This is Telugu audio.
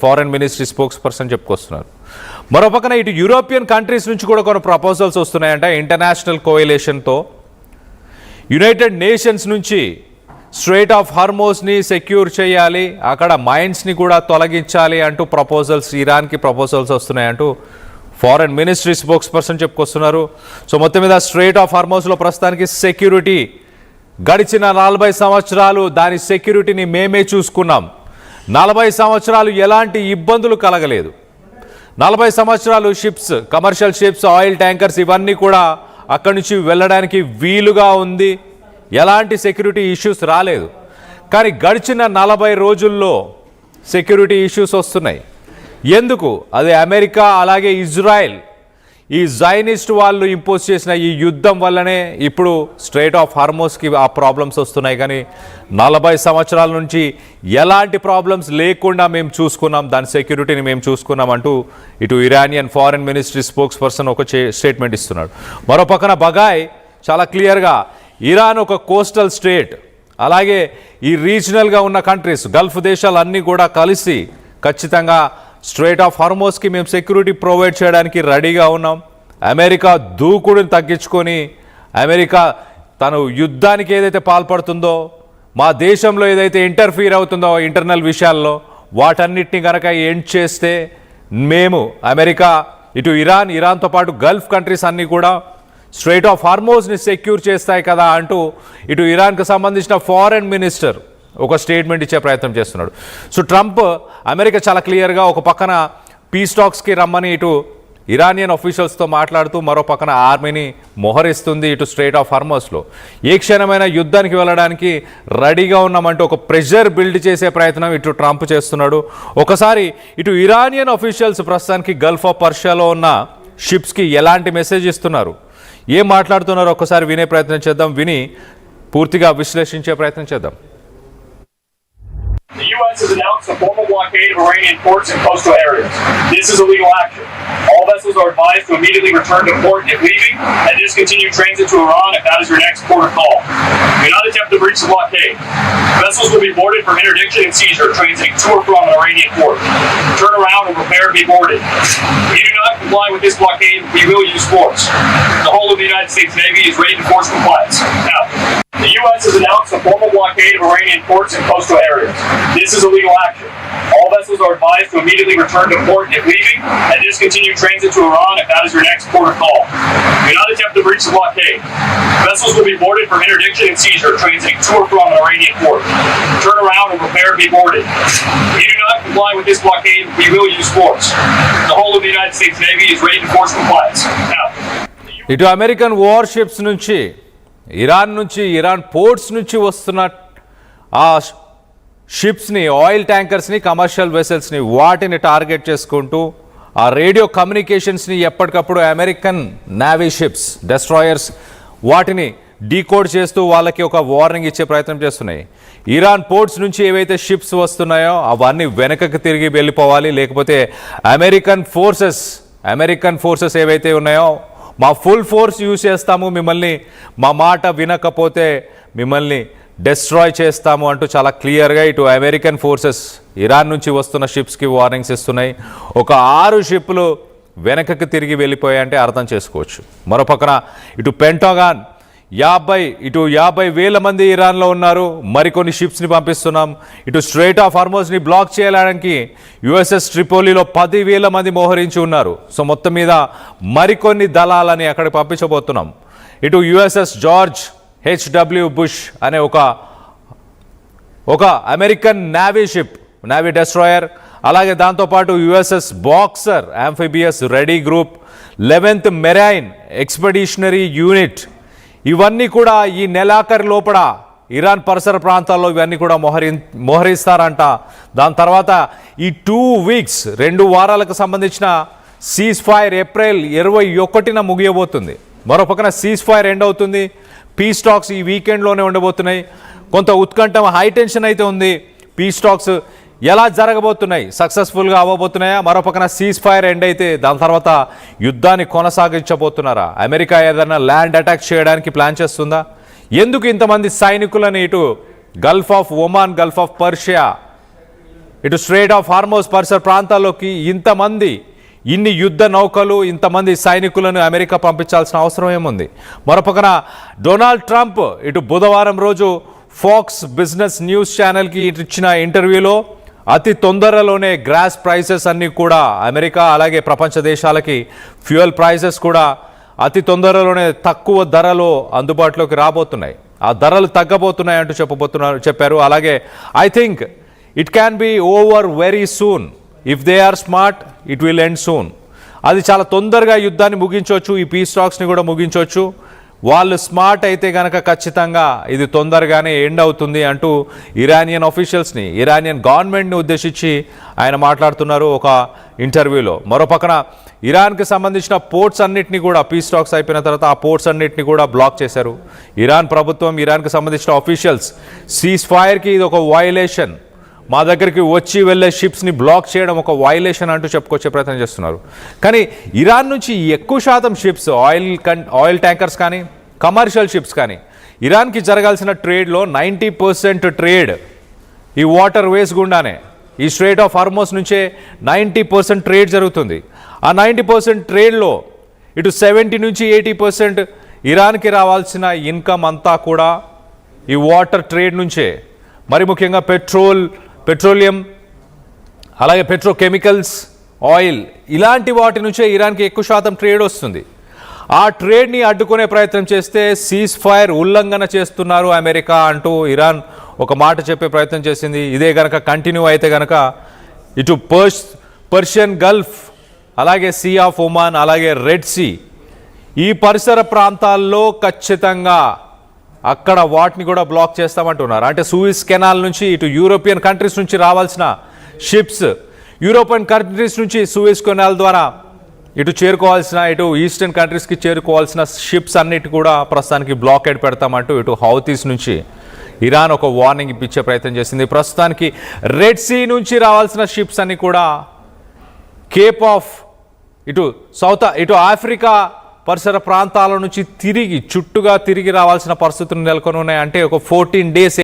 ఫారెన్ మినిస్ట్రీ స్పోక్స్ పర్సన్ చెప్పుకొస్తున్నారు. మరోపక్కన ఇటు యూరోపియన్ కంట్రీస్ నుంచి కూడా కొన్ని ప్రపోజల్స్ వస్తున్నాయంట. ఇంటర్నేషనల్ కోయలేషన్తో యునైటెడ్ నేషన్స్ నుంచి స్ట్రెయిట్ ఆఫ్ హార్మోస్ని సెక్యూర్ చేయాలి, అక్కడ మైన్స్ని కూడా తొలగించాలి అంటూ ఇరాన్కి ప్రపోజల్స్ వస్తున్నాయంటూ ఫారెన్ మినిస్ట్రీ స్పోక్స్ పర్సన్ చెప్పుకొస్తున్నారు. సో మొత్తం మీద స్ట్రెయిట్ ఆఫ్ హార్మోస్లో ప్రస్తుతానికి సెక్యూరిటీ గడిచిన 40 సంవత్సరాలు దాని సెక్యూరిటీని మేమే చూసుకున్నాం. 40 సంవత్సరాలు ఎలాంటి ఇబ్బందులు కలగలేదు. 40 సంవత్సరాలు ships, commercial ships, oil tankers ఇవన్నీ కూడా అక్కడి నుంచి వెళ్ళడానికి వీలుగా ఉంది. ఎలాంటి సెక్యూరిటీ ఇష్యూస్ రాలేదు. కానీ గడిచిన 40 రోజుల్లో సెక్యూరిటీ ఇష్యూస్ వస్తున్నాయి. ఎందుకు? అది అమెరికా అలాగే ఇజ్రాయెల్, ఈ జైనిస్ట్ వాళ్ళు ఇంపోజ్ చేసిన ఈ యుద్ధం వల్లనే ఇప్పుడు స్ట్రెయిట్ ఆఫ్ హార్మోస్కి ఆ ప్రాబ్లమ్స్ వస్తున్నాయి. కానీ 40 సంవత్సరాల నుంచి ఎలాంటి ప్రాబ్లమ్స్ లేకుండా మేము చూసుకున్నాం, దాని సెక్యూరిటీని మేము చూసుకున్నాం అంటూ ఇటు Iranian foreign ministry spokes person ఒక స్టేట్మెంట్ ఇస్తున్నాడు. మరో పక్కన బగాయ్ చాలా క్లియర్గా ఇరాన్ ఒక కోస్టల్ స్టేట్, అలాగే ఈ రీజనల్గా ఉన్న కంట్రీస్, గల్ఫ్ దేశాలన్నీ కూడా కలిసి ఖచ్చితంగా స్ట్రెయిట్ ఆఫ్ హార్మోస్కి మేము సెక్యూరిటీ ప్రొవైడ్ చేయడానికి రెడీగా ఉన్నాం. అమెరికా దూకుడుని తగ్గించుకొని అమెరికా తను యుద్ధానికి ఏదైతే పాల్పడుతుందో, మా దేశంలో ఏదైతే ఇంటర్ఫీర్ అవుతుందో ఇంటర్నల్ విషయాల్లో, వాటన్నిటిని కనుక ఎండ్ చేస్తే మేము అమెరికా ఇటు ఇరాన్తో పాటు గల్ఫ్ కంట్రీస్ అన్నీ కూడా స్ట్రెయిట్ ఆఫ్ హార్మోస్ని సెక్యూర్ చేస్తాయి కదా అంటూ ఇటు ఇరాన్కి సంబంధించిన ఫారెన్ మినిస్టర్ ఒక స్టేట్మెంట్ ఇచ్చే ప్రయత్నం చేస్తున్నాడు. సో ట్రంప్, అమెరికా చాలా క్లియర్గా ఒక పక్కన పీస్ టాక్స్కి రమ్మని ఇటు ఇరానియన్ అఫీషియల్స్తో మాట్లాడుతూ మరో పక్కన ఆర్మీని మోహరిస్తుంది ఇటు స్ట్రెయిట్ ఆఫ్ హార్మోస్లో. ఏ క్షణమైన యుద్ధానికి వెళ్ళడానికి రెడీగా ఉన్నామంటూ ఒక ప్రెషర్ బిల్డ్ చేసే ప్రయత్నం ఇటు ట్రంప్ చేస్తున్నాడు. ఒకసారి ఇటు ఇరానియన్ అఫీషియల్స్ ప్రస్తుతానికి గల్ఫ్ ఆఫ్ పర్షియాలో ఉన్న షిప్స్కి ఎలాంటి మెసేజ్ ఇస్తున్నారు, ఏం మాట్లాడుతున్నారో ఒకసారి వినే ప్రయత్నం చేద్దాం, విని పూర్తిగా విశ్లేషించే ప్రయత్నం చేద్దాం. The U.S. has announced a formal blockade of Iranian ports and coastal areas. This is illegal action. All vessels are advised to immediately return to port if leaving and discontinue transit to Iran if that is your next port of call. Do not attempt to breach the blockade. Vessels will be boarded from interdiction and seizure transiting to or from an Iranian port. Turn around and prepare to be boarded. If you do not comply with this blockade, we will use force. The whole of the United States Navy is ready to force compliance. Now, the U.S. has announced a formal blockade of Iranian ports and coastal areas. This is illegal action. All vessels are advised to immediately return to port if leaving and discontinue transit to Iran if that is your next port of call. Do not attempt to breach the blockade. Vessels will be boarded for interdiction and seizure transiting to or from an Iranian port. Turn around and prepare to be boarded. If you do not comply with this blockade, we will use force. The whole of the United States Navy is ready to force compliance. Now, ఇటు అమెరికన్ వార్షిప్స్ నుంచి, ఇరాన్ పోర్ట్స్ నుంచి వస్తున్న ఆ షిప్స్ని, ఆయిల్ ట్యాంకర్స్ని, కమర్షియల్ వెసల్స్ని, వాటిని టార్గెట్ చేసుకుంటూ ఆ రేడియో కమ్యూనికేషన్స్ని ఎప్పటికప్పుడు అమెరికన్ నేవీ షిప్స్, డెస్ట్రాయర్స్ వాటిని డీకోడ్ చేస్తూ వాళ్ళకి ఒక వార్నింగ్ ఇచ్చే ప్రయత్నం చేస్తున్నాయి. ఇరాన్ పోర్ట్స్ నుంచి ఏవైతే షిప్స్ వస్తున్నాయో అవన్నీ వెనకకి తిరిగి వెళ్ళిపోవాలి, లేకపోతే అమెరికన్ ఫోర్సెస్ ఏవైతే ఉన్నాయో మా ఫుల్ ఫోర్స్ యూజ్ చేస్తాము, మిమ్మల్ని మా మాట వినకపోతే మిమ్మల్ని డెస్ట్రాయ్ చేస్తాము అంటూ చాలా క్లియర్గా ఇటు అమెరికన్ ఫోర్సెస్ ఇరాన్ నుంచి వస్తున్న షిప్స్కి వార్నింగ్స్ ఇస్తున్నాయి. ఒక 6 షిప్లు వెనకకి తిరిగి వెళ్ళిపోయాయంటే అర్థం చేసుకోవచ్చు. మరోపక్కన ఇటు పెంటాగాన్ 50,000 మంది ఇరాన్లో ఉన్నారు, మరికొన్ని షిప్స్ని పంపిస్తున్నాం. ఇటు స్ట్రెయిట్ ఆఫ్ హార్మోస్ని బ్లాక్ చేయడానికి యుఎస్ఎస్ ట్రిపోలీలో 10,000 మంది మోహరించి ఉన్నారు. సో మొత్తం మీద మరికొన్ని దళాలని అక్కడికి పంపించబోతున్నాం. ఇటు యుఎస్ఎస్ జార్జ్ హెచ్డబ్ల్యూ బుష్ అనే ఒక అమెరికన్ నేవీ డెస్ట్రాయర్, అలాగే దాంతోపాటు USS Boxer amphibious ready group, 11th marine expeditionary unit, ఇవన్నీ కూడా ఈ నెలాఖరు లోపల ఇరాన్ పరిసర ప్రాంతాల్లో ఇవన్నీ కూడా మోహరిస్తారంట. దాని తర్వాత ఈ 2 వీక్స్ 2 వారాలకు సంబంధించిన సీజ్ ఫైర్ ఏప్రిల్ 21న ముగియబోతుంది. మరో పక్కన సీజ్ ఫైర్ ఎండ్ అవుతుంది. పీస్ టాక్స్ ఈ వీకెండ్లోనే ఉండబోతున్నాయి. కొంత ఉత్కంఠ, హై టెన్షన్ అయితే ఉంది. పీస్ టాక్స్ ఎలా జరగబోతున్నాయి, సక్సెస్ఫుల్గా అవ్వబోతున్నాయా? మరోపక్కన సీజ్ ఫైర్ ఎండ్ అయితే దాని తర్వాత యుద్ధాన్ని కొనసాగించబోతున్నారా? అమెరికా ఏదైనా ల్యాండ్ అటాక్ చేయడానికి ప్లాన్ చేస్తుందా? ఎందుకు ఇంతమంది సైనికులను ఇటు Gulf of Oman, Gulf of Persia ఇటు స్ట్రెయిట్ ఆఫ్ హార్మోస్ పరిసర ప్రాంతాల్లోకి ఇన్ని యుద్ధ నౌకలు ఇంతమంది సైనికులను అమెరికా పంపించాల్సిన అవసరం ఏముంది? మరోపక్కన డొనాల్డ్ ట్రంప్ ఇటు బుధవారం రోజు ఫాక్స్ బిజినెస్ న్యూస్ ఛానల్కి ఇచ్చిన ఇంటర్వ్యూలో అతి తొందరలోనే గ్యాస్ ప్రైసెస్ అన్నీ కూడా అమెరికా అలాగే ప్రపంచ దేశాలకి ఫ్యూయల్ ప్రైసెస్ కూడా అతి తొందరలోనే తక్కువ ధరలో అందుబాటులోకి రాబోతున్నాయి, ఆ ధరలు తగ్గబోతున్నాయి అంటూ చెప్పారు. అలాగే I think it can be over very soon, if they are smart it will end soon. అది చాలా తొందరగా యుద్ధాన్ని ముగించవచ్చు, ఈ పీస్ టాక్స్ని కూడా ముగించవచ్చు. వాళ్ళు స్మార్ట్ అయితే కనుక ఖచ్చితంగా ఇది తొందరగానే ఎండ్ అవుతుంది అంటూ ఇరానియన్ ఆఫీషియల్స్ని, ఇరానియన్ గవర్నమెంట్ని ఉద్దేశించి ఆయన మాట్లాడుతున్నారు ఒక ఇంటర్వ్యూలో. మరోపక్కన ఇరాన్కి సంబంధించిన పోర్ట్స్ అన్నిటిని కూడా పీస్ టాక్స్ అయిపోయిన తర్వాత ఆ పోర్ట్స్ అన్నిటిని కూడా బ్లాక్ చేశారు ఇరాన్ ప్రభుత్వం. ఇరాన్కి సంబంధించిన ఆఫీషియల్స్ సీజ్ ఫైర్కి ఇది ఒక వయలేషన్, మా దగ్గరికి వచ్చి వెళ్ళే షిప్స్ని బ్లాక్ చేయడం ఒక వయలేషన్ అంటూ చెప్పుకొచ్చే ప్రయత్నం చేస్తున్నారు. కానీ ఇరాన్ నుంచి ఎక్కువ శాతం షిప్స్ ఆయిల్ ట్యాంకర్స్ కానీ కమర్షియల్ షిప్స్ కానీ ఇరాన్కి జరగాల్సిన ట్రేడ్లో 90% ట్రేడ్ ఈ వాటర్ వేస్ గుండానే, ఈ స్ట్రెయిట్ ఆఫ్ హార్మోస్ నుంచే 90% ట్రేడ్ జరుగుతుంది. ఆ 90% ట్రేడ్లో ఇటు 70 నుంచి 80% ఇరాన్కి రావాల్సిన ఇన్కమ్ అంతా కూడా ఈ వాటర్ ట్రేడ్ నుంచే. మరి ముఖ్యంగా పెట్రోలియం అలాగే పెట్రోకెమికల్స్, ఆయిల్ ఇలాంటి వాటి నుంచే ఇరాన్కి ఎక్కువ శాతం ట్రేడ్ వస్తుంది. ఆ ట్రేడ్ని అడ్డుకునే ప్రయత్నం చేస్తే సీజ్ ఫైర్ ఉల్లంఘన చేస్తున్నారు అమెరికా అంటూ ఇరాన్ ఒక మాట చెప్పే ప్రయత్నం చేసింది. ఇదే గనక కంటిన్యూ అయితే గనక ఇటు పర్షియన్ గల్ఫ్ అలాగే సీ ఆఫ్ ఒమాన్ అలాగే రెడ్ సీ ఈ పరిసర ప్రాంతాల్లో ఖచ్చితంగా అక్కడ వాటిని కూడా బ్లాక్ చేస్తామంటున్నారు. అంటే సూయిజ్ కెనాల్ నుంచి ఇటు యూరోపియన్ కంట్రీస్ నుంచి రావాల్సిన షిప్స్, యూరోపియన్ కంట్రీస్ నుంచి సూయిజ్ కెనాల్ ద్వారా ఇటు ఈస్టర్న్ కంట్రీస్కి చేరుకోవాల్సిన షిప్స్ అన్నిటి కూడా ప్రస్తుతానికి బ్లాకేడ్ పెడతామంటూ ఇటు హౌతీస్ నుంచి ఇరాన్ ఒక వార్నింగ్ ఇప్పించే ప్రయత్నం చేసింది. ప్రస్తుతానికి రెడ్ సీ నుంచి రావాల్సిన షిప్స్ అన్ని కూడా కేప్ ఆఫ్ ఇటు ఆఫ్రికా పరిసర ప్రాంతాల నుంచి చుట్టుగా తిరిగి రావాల్సిన పరిస్థితులు నెలకొని ఉన్నాయి. అంటే ఒక 14 days